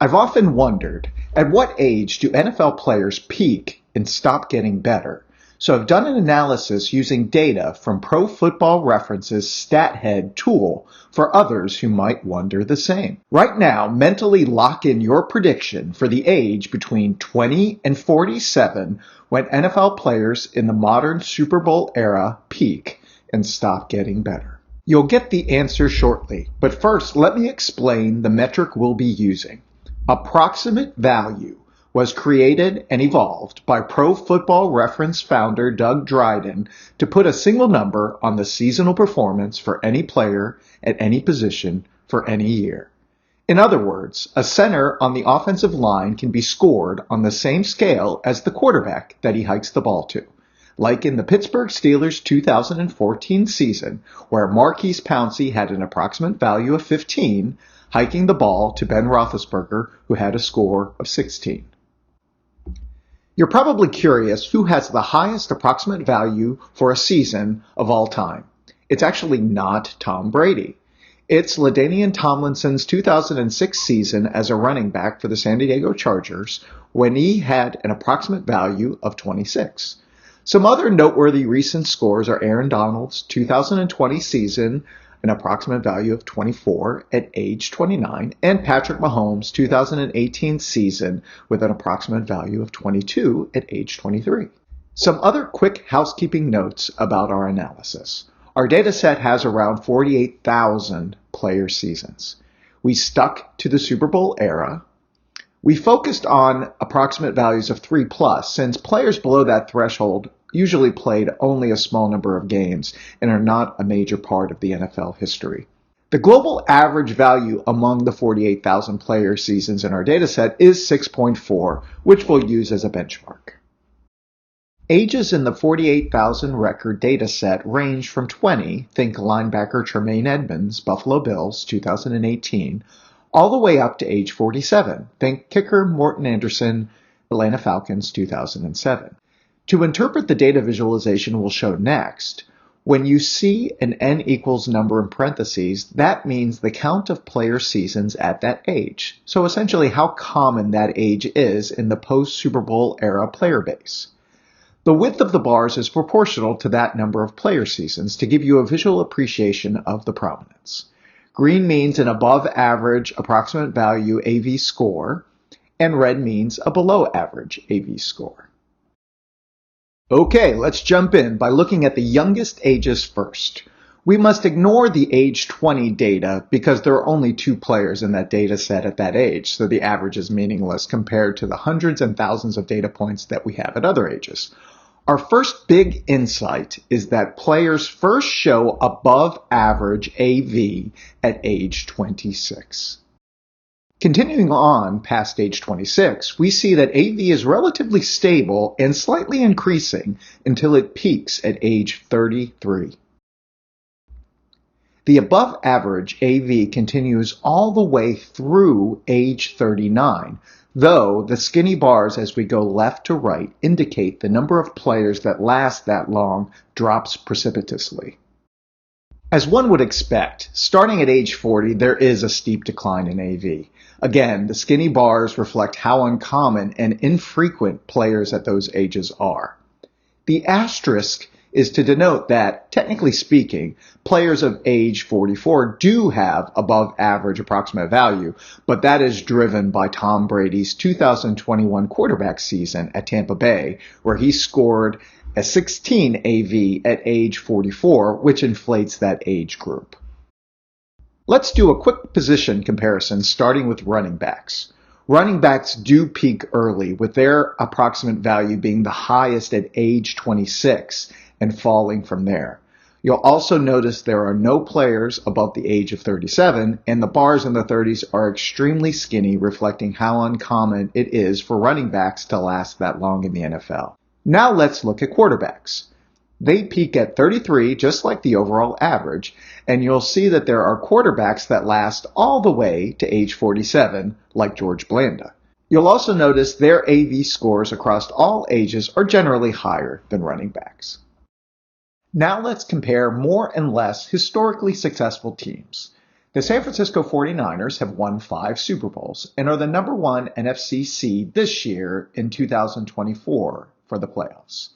I've often wondered, at what age do NFL players peak and stop getting better? So I've done an analysis using data from Pro Football Reference's StatHead tool for others who might wonder the same. Right now, mentally lock in your prediction for the age between 20 and 47 when NFL players in the modern Super Bowl era peak and stop getting better. You'll get the answer shortly, but first let me explain the metric we'll be using. Approximate Value was created and evolved by Pro Football Reference founder Doug Dryden to put a single number on the seasonal performance for any player at any position for any year. In other words, a center on the offensive line can be scored on the same scale as the quarterback that he hikes the ball to, like in the Pittsburgh Steelers 2014 season, where Maurkice Pouncey had an approximate value of 15, hiking the ball to Ben Roethlisberger, who had a score of 16. You're probably curious who has the highest approximate value for a season of all time. It's actually not Tom Brady. It's LaDainian Tomlinson's 2006 season as a running back for the San Diego Chargers, when he had an approximate value of 26. Some other noteworthy recent scores are Aaron Donald's 2020 season, an approximate value of 24 at age 29, and Patrick Mahomes' 2018 season with an approximate value of 22 at age 23. Some other quick housekeeping notes about our analysis. Our data set has around 48,000 player seasons. We stuck to the Super Bowl era. We focused on approximate values of 3+, since players below that threshold usually played only a small number of games and are not a major part of the NFL history. The global average value among the 48,000 player seasons in our dataset is 6.4, which we'll use as a benchmark. Ages in the 48,000 record dataset range from 20, think linebacker Tremaine Edmunds, Buffalo Bills, 2018, all the way up to age 47, think kicker Morton Anderson, Atlanta Falcons, 2007. To interpret the data visualization we'll show next, when you see an n equals number in parentheses, that means the count of player seasons at that age. So essentially how common that age is in the post-Super Bowl era player base. The width of the bars is proportional to that number of player seasons to give you a visual appreciation of the prominence. Green means an above average approximate value AV score, and red means a below average AV score. Okay, let's jump in by looking at the youngest ages first. We must ignore the age 20 data because there are only 2 players in that data set at that age, so the average is meaningless compared to the hundreds and thousands of data points that we have at other ages. Our first big insight is that players first show above average AV at age 26. Continuing on past age 26, we see that AV is relatively stable and slightly increasing until it peaks at age 33. The above average AV continues all the way through age 39, though the skinny bars as we go left to right indicate the number of players that last that long drops precipitously. As one would expect, starting at age 40, there is a steep decline in AV. Again, the skinny bars reflect how uncommon and infrequent players at those ages are. The asterisk is to denote that, technically speaking, players of age 44 do have above average approximate value, but that is driven by Tom Brady's 2021 quarterback season at Tampa Bay, where he scored a 16 AV at age 44, which inflates that age group. Let's do a quick position comparison starting with running backs. Running backs do peak early, with their approximate value being the highest at age 26 and falling from there. You'll also notice there are no players above the age of 37, and the bars in the 30s are extremely skinny, reflecting how uncommon it is for running backs to last that long in the NFL. Now let's look at quarterbacks. They peak at 33, just like the overall average, and you'll see that there are quarterbacks that last all the way to age 47, like George Blanda. You'll also notice their AV scores across all ages are generally higher than running backs. Now let's compare more and less historically successful teams. The San Francisco 49ers have won 5 Super Bowls and are the number 1 NFC seed this year in 2024 for the playoffs.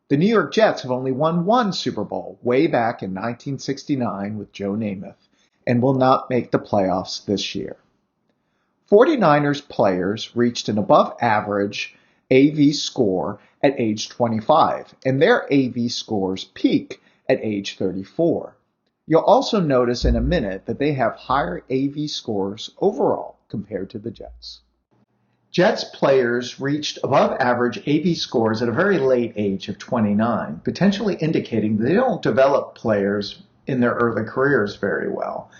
The New York Jets have only won 1 Super Bowl way back in 1969 with Joe Namath and will not make the playoffs this year. 49ers players reached an above average AV score at age 25, and their AV scores peak at age 34. You'll also notice in a minute that they have higher AV scores overall compared to the Jets. Jets players reached above average AV scores at a very late age of 29, potentially indicating they don't develop players in their early careers very well.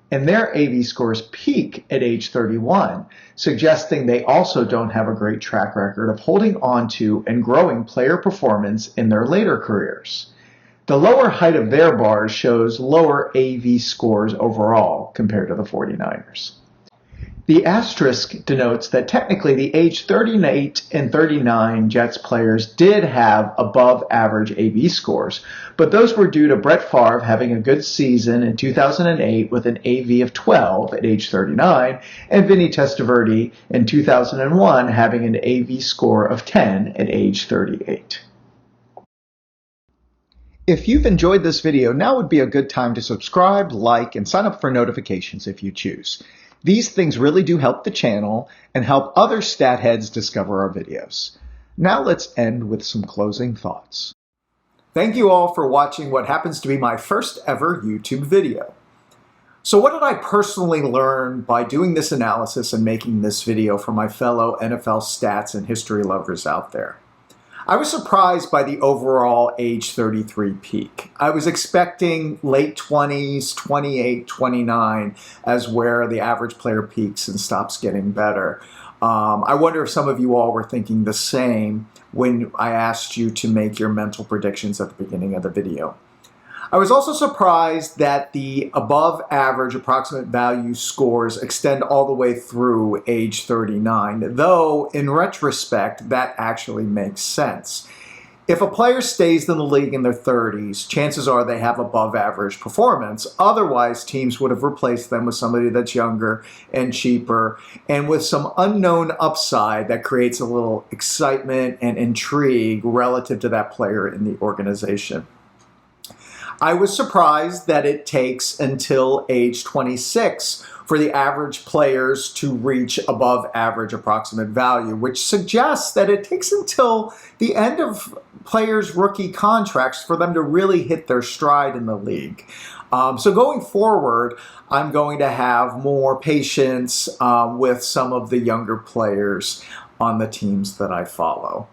And their AV scores peak at age 31, suggesting they also don't have a great track record of holding on to and growing player performance in their later careers. The lower height of their bars shows lower AV scores overall compared to the 49ers. The asterisk denotes that technically the age 38 and 39 Jets players did have above average AV scores, but those were due to Brett Favre having a good season in 2008 with an AV of 12 at age 39, and Vinny Testaverde in 2001 having an AV score of 10 at age 38. If you've enjoyed this video, now would be a good time to subscribe, like, and sign up for notifications if you choose. These things really do help the channel and help other stat heads discover our videos. Now let's end with some closing thoughts. Thank you all for watching what happens to be my first ever YouTube video. So what did I personally learn by doing this analysis and making this video for my fellow NFL stats and history lovers out there? I was surprised by the overall age 33 peak. I was expecting late 20s, 28, 29 as where the average player peaks and stops getting better. I wonder if some of you all were thinking the same when I asked you to make your mental predictions at the beginning of the video. I was also surprised that the above average approximate value scores extend all the way through age 39, though in retrospect, that actually makes sense. If a player stays in the league in their 30s, chances are they have above average performance. Otherwise, teams would have replaced them with somebody that's younger and cheaper and with some unknown upside that creates a little excitement and intrigue relative to that player in the organization. I was surprised that it takes until age 26 for the average players to reach above average approximate value, which suggests that it takes until the end of players' rookie contracts for them to really hit their stride in the league. So going forward, I'm going to have more patience with some of the younger players on the teams that I follow.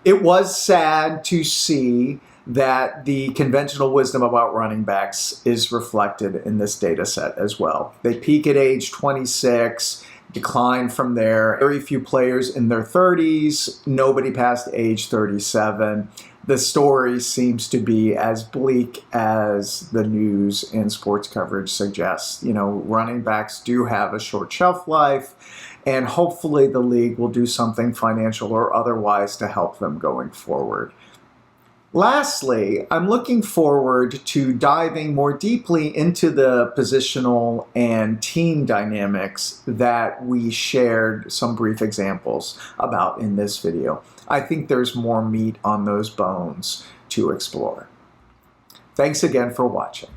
It was sad to see that the conventional wisdom about running backs is reflected in this data set as well. They peak at age 26, decline from there. Very few players in their 30s, nobody past age 37. The story seems to be as bleak as the news and sports coverage suggests. You know, running backs do have a short shelf life, and hopefully the league will do something financial or otherwise to help them going forward. Lastly, I'm looking forward to diving more deeply into the positional and team dynamics that we shared some brief examples about in this video. I think there's more meat on those bones to explore. Thanks again for watching.